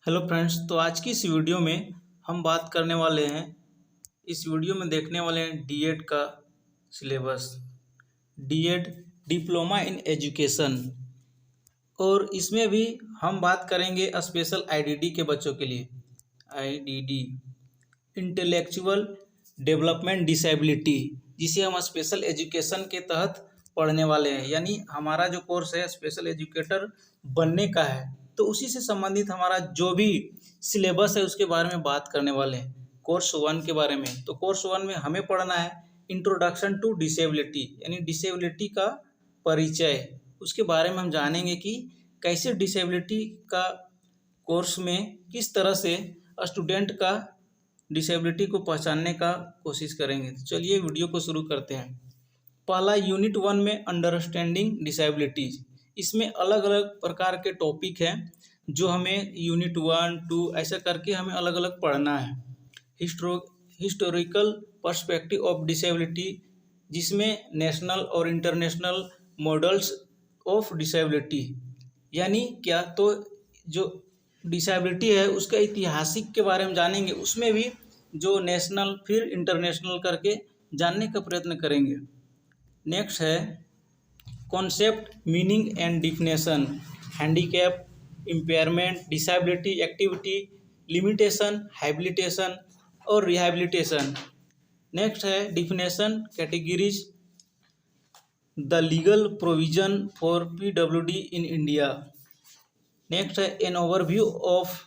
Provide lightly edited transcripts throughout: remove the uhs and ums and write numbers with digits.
Hello friends, तो आज की इस वीडियो में हम बात करने वाले हैं। इस वीडियो में देखने वाले हैं डीएड का syllabus, D Ed diploma in education. और इसमें भी हम बात करेंगे स्पेशल आईडीडी के बच्चों के लिए, आईडीडी इंटेलेक्चुअल डेवलपमेंट डिसेबिलिटी, जिसे हम स्पेशल एजुकेशन के तहत पढ़ने वाले हैं। यानी हमारा जो कोर्स है स्पेशल एजुकेटर बनने का है, तो उसी से संबंधित हमारा जो भी सिलेबस है उसके बारे में बात करने वाले हैं। कोर्स 1 के बारे में, तो कोर्स 1 में हमें पढ़ना है इंट्रोडक्शन टू डिसेबिलिटी, यानी डिसेबिलिटी का परिचय। उसके बारे में हम जानेंगे कि कैसे डिसेबिलिटी का कोर्स में किस तरह से स्टूडेंट का डिसेबिलिटी को पहचानने का कोशिश करेंगे। तो चलिए वीडियो को शुरू करते हैं। पहला यूनिट 1 में अंडरस्टैंडिंग डिसेबिलिटीज। इसमें अलग अलग प्रकार के टॉपिक हैं जो हमें यूनिट 1, 2 ऐसा करके हमें अलग अलग पढ़ना है। हिस्टोरिकल पर्सपेक्टिव ऑफ डिसेबिलिटी, जिसमें नेशनल और इंटरनेशनल मॉडल्स ऑफ डिसेबिलिटी, यानी क्या तो जो डिसेबिलिटी है उसका ऐतिहासिक के बारे में जानेंगे, उसमें भी जो नेशनल फिर इंटरनेशनल करके जानने का प्रयत्न करेंगे। नेक्स्ट है concept, meaning and definition, handicap, impairment, disability, activity, limitation, habilitation और रिहैबिलिटेशन। नेक्स्ट है definition, categories, the legal provision for PWD in India. Next है an overview of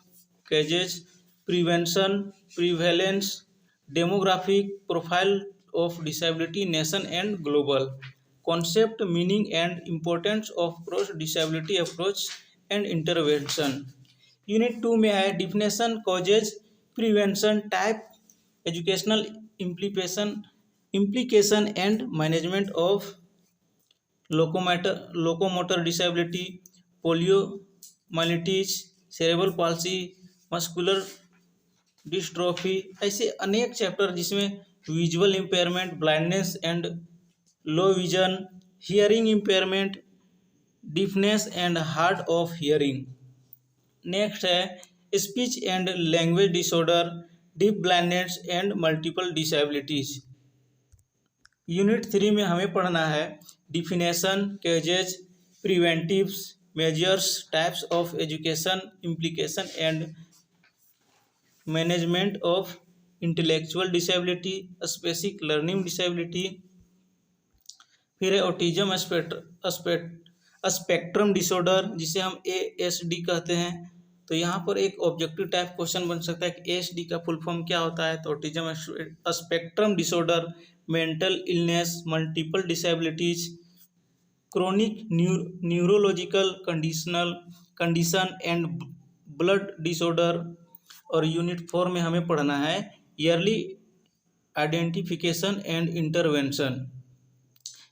causes, prevention, prevalence, demographic profile of disability nation and global, concept, meaning and importance of cross disability approach and intervention. Unit 2 में है definition, causes, prevention, type, educational implication and management of locomotor disability, poliomyelitis, cerebral palsy, muscular dystrophy, ऐसे अनेक chapter जिसमें visual impairment, blindness and low vision, hearing impairment, deafness and hard of hearing. Next है speech and language disorder, deaf blindness and multiple disabilities. Unit 3 में हमें पढ़ना है definition, causes, preventives measures, types of education, implication and management of intellectual disability, specific learning disability. फिर है autism spectrum disorder, जिसे हम ASD कहते हैं। तो यहाँ पर एक ऑब्जेक्टिव टाइप क्वेश्चन बन सकता है कि ASD का फुल फॉर्म क्या होता है। तो autism spectrum disorder, mental illness, multiple disabilities, chronic neurological condition and blood disorder. और यूनिट 4 में हमें पढ़ना है ईयरली आइडेंटिफिकेशन एंड इंटरवेंशन,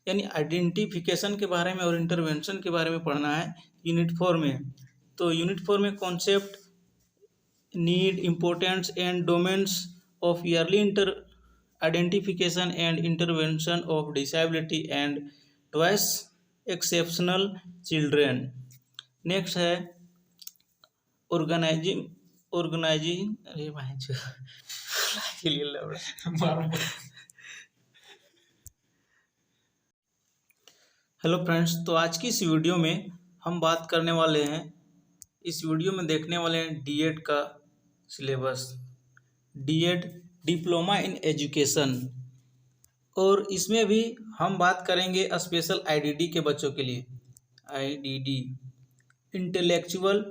यानी आइडेंटिफिकेशन के बारे में और इंटरवेंशन के बारे में पढ़ना है यूनिट 4 में। तो यूनिट 4 में concept, need, importance and domains of early identification and intervention of disability and twice exceptional children. Next है ऑर्गेनाइजिंग अरे भाई हेलो फ्रेंड्स, तो आज की इस वीडियो में हम बात करने वाले हैं, इस वीडियो में देखने वाले हैं डीएड का syllabus, D Ed diploma in education. और इसमें भी हम बात करेंगे स्पेशल आईडीडी के बच्चों के लिए, आईडीडी इंटेलेक्चुअल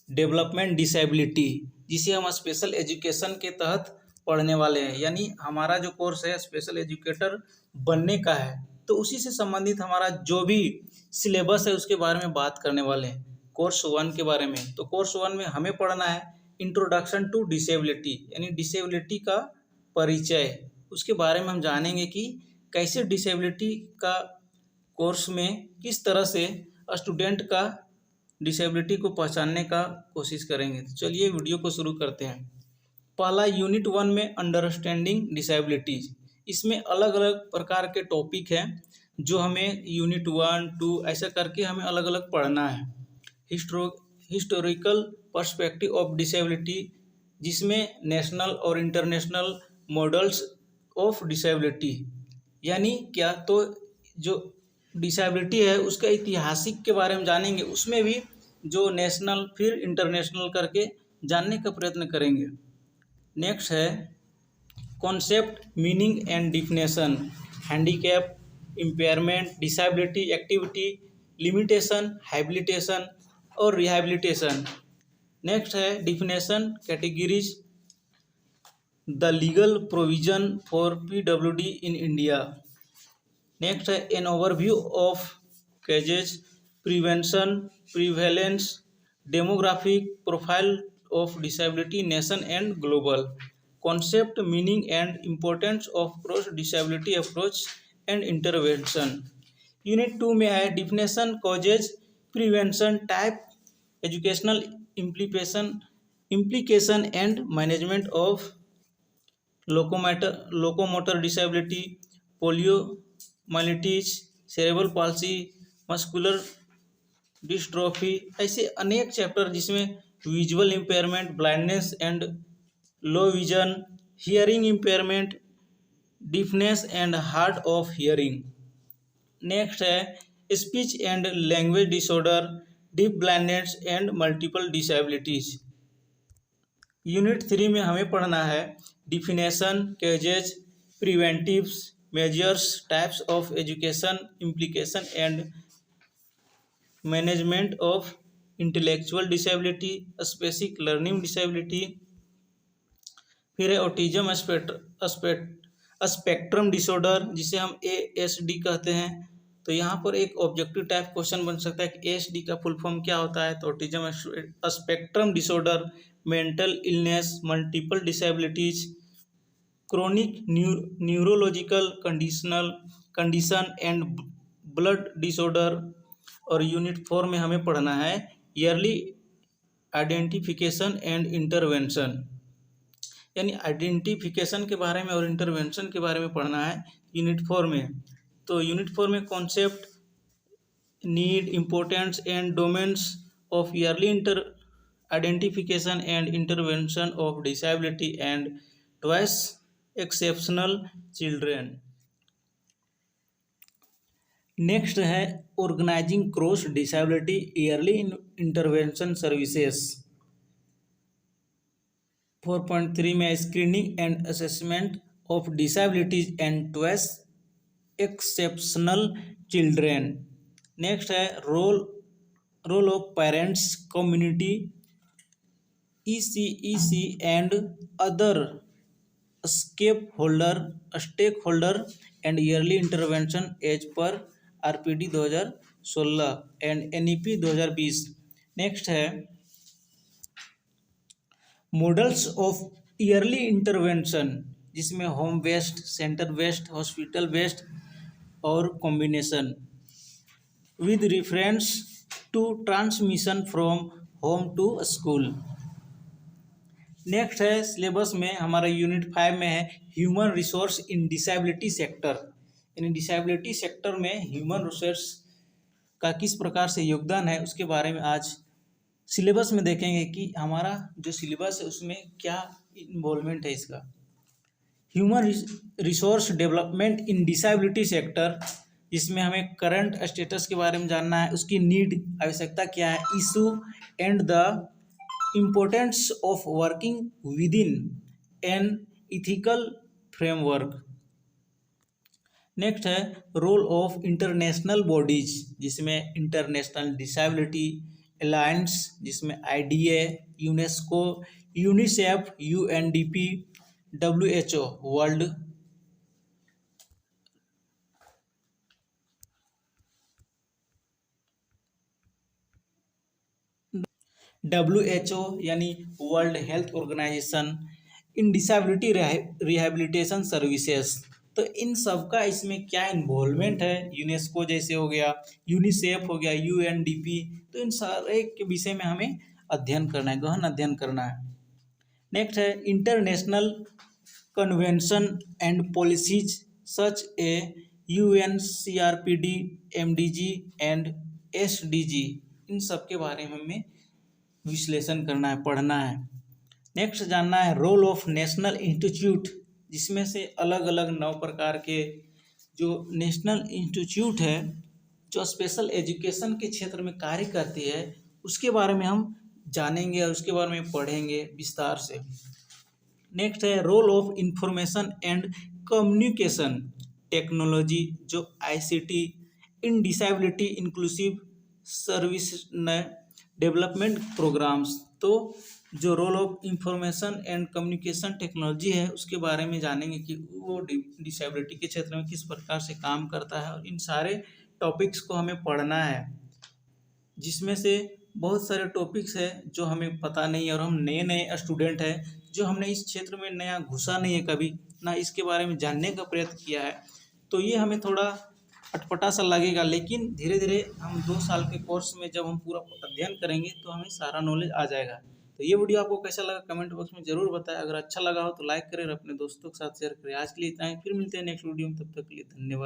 डेवलपमेंट डिसेबिलिटी, जिसे हम स्पेशल एजुकेशन के तहत पढ़ने वाले हैं। यानी हमारा जो कोर्स है स्पेशल एजुकेटर बनने का है, तो उसी से संबंधित हमारा जो भी सिलेबस है उसके बारे में बात करने वाले हैं कोर्स 1 के बारे में। तो कोर्स 1 में हमें पढ़ना है इंट्रोडक्शन टू डिसेबिलिटी, यानी डिसेबिलिटी का परिचय। उसके बारे में हम जानेंगे कि कैसे डिसेबिलिटी का कोर्स में किस तरह से स्टूडेंट का डिसेबिलिटी को पहचानने का कोशिश करेंगे। तो चलिए वीडियो को शुरू करते हैं। पहला यूनिट 1 में अंडरस्टैंडिंग डिसेबिलिटीज। इसमें अलग अलग प्रकार के टॉपिक हैं जो हमें यूनिट 1, 2 ऐसा करके हमें अलग अलग पढ़ना है। हिस्टोरिकल पर्सपेक्टिव ऑफ डिसेबिलिटी, जिसमें नेशनल और इंटरनेशनल मॉडल्स ऑफ डिसेबिलिटी, यानी क्या तो जो डिसेबिलिटी है उसका ऐतिहासिक के बारे में जानेंगे, उसमें भी जो नेशनल फिर इंटरनेशनल करके जानने का प्रयत्न करेंगे। नेक्स्ट है concept, meaning and definition, handicap, impairment, disability, activity, limitation, habilitation और रिहैबिलिटेशन। नेक्स्ट है definition, categories, the legal provision for PWD in India. Next है an overview of causes, prevention, prevalence, demographic profile of disability nation and global, concept, meaning and importance of cross disability approach and intervention. Unit 2 में है definition, causes, prevention, type, educational implication and management of locomotor disability, poliomyelitis, cerebral palsy, muscular dystrophy, ऐसे अनेक chapter जिसमें visual impairment, blindness and low vision, hearing impairment, deafness and hard of hearing. Next है speech and language disorder, deaf blindness and multiple disabilities. Unit 3 में हमें पढ़ना है definition, causes, preventives measures, types of education, implication and management of intellectual disability, specific learning disability. फिर है autism spectrum disorder, जिसे हम ASD कहते हैं। तो यहाँ पर एक ऑब्जेक्टिव टाइप क्वेश्चन बन सकता है कि ASD का फुल फॉर्म क्या होता है। तो autism spectrum disorder, mental illness, multiple disabilities, chronic neurological condition and blood disorder. और यूनिट 4 में हमें पढ़ना है ईयरली आइडेंटिफिकेशन एंड इंटरवेंशन, यानी आइडेंटिफिकेशन के बारे में और इंटरवेंशन के बारे में पढ़ना है यूनिट 4 में। तो यूनिट 4 में concept, need, importance and domains of early identification and intervention of disability and twice exceptional children. Next है organizing cross disability early intervention services. 4.3 में screening and assessment of disabilities and twice exceptional children. Next है role of parents, community, ECEC and other stakeholder and early intervention as per RPD 2016 and NEP 2020। Next है models of early intervention, जिसमें home based, centre based, hospital based और combination with reference to transmission from home to school. Next है syllabus में हमारा unit 5 में है human resource in disability sector, यानी disability sector में ह्यूमन रिसोर्स का किस प्रकार से योगदान है उसके बारे में आज सिलेबस में देखेंगे कि हमारा जो सिलेबस है उसमें क्या इन्वॉल्वमेंट है इसका। Human resource development in disability sector, जिसमें हमें करंट स्टेटस के बारे में जानना है, उसकी नीड, आवश्यकता क्या है, issue and the importance of working within an ethical framework. Next है रोल ऑफ इंटरनेशनल बॉडीज, जिसमें इंटरनेशनल डिसेबिलिटी अलायंस, जिसमें IDA, UNESCO, UNICEF, UNDP, WHO world WHO यानी world health organisation, in disability rehabilitation services. तो इन सब का इसमें क्या इन्वॉल्वमेंट है, यूनेस्को जैसे हो गया, यूनिसेफ हो गया, UNDP, तो इन सारे के विषय में हमें अध्ययन करना है, गहन अध्ययन करना है। नेक्स्ट है international convention and policies such A UNCRPD, MDG and SDG, इन सब के बारे में हमें विश्लेषण करना है, पढ़ना है। नेक्स्ट जानना है रोल ऑफ नेशनल इंस्टीट्यूट, जिसमें से अलग अलग 9 प्रकार के जो नेशनल इंस्टीट्यूट है जो स्पेशल एजुकेशन के क्षेत्र में कार्य करती है उसके बारे में हम जानेंगे और उसके बारे में पढ़ेंगे विस्तार से। नेक्स्ट है role of information and communication technology जो ICT in disability inclusive service development programmes. तो जो role of information and communication technology है उसके बारे में जानेंगे कि वो डिसेबिलिटी के क्षेत्र में किस प्रकार से काम करता है, और इन सारे टॉपिक्स को हमें पढ़ना है, जिसमें से बहुत सारे टॉपिक्स है जो हमें पता नहीं है और हम नए नए स्टूडेंट हैं जो हमने इस क्षेत्र में नया घुसा नहीं है, कभी ना इसके बारे में जानने का प्रयत्न किया है, तो ये हमें थोड़ा अटपटा सा लगेगा। लेकिन धीरे धीरे हम 2 साल के कोर्स में जब हम पूरा अध्ययन करेंगे तो हमें सारा नॉलेज आ जाएगा। तो ये वीडियो आपको कैसा लगा कमेंट बॉक्स में ज़रूर बताएं। अगर अच्छा लगा हो तो लाइक करें और अपने दोस्तों के साथ शेयर करें। आज के लिए इतना ही, फिर मिलते हैं नेक्स्ट वीडियो में, तब तक के लिए धन्यवाद।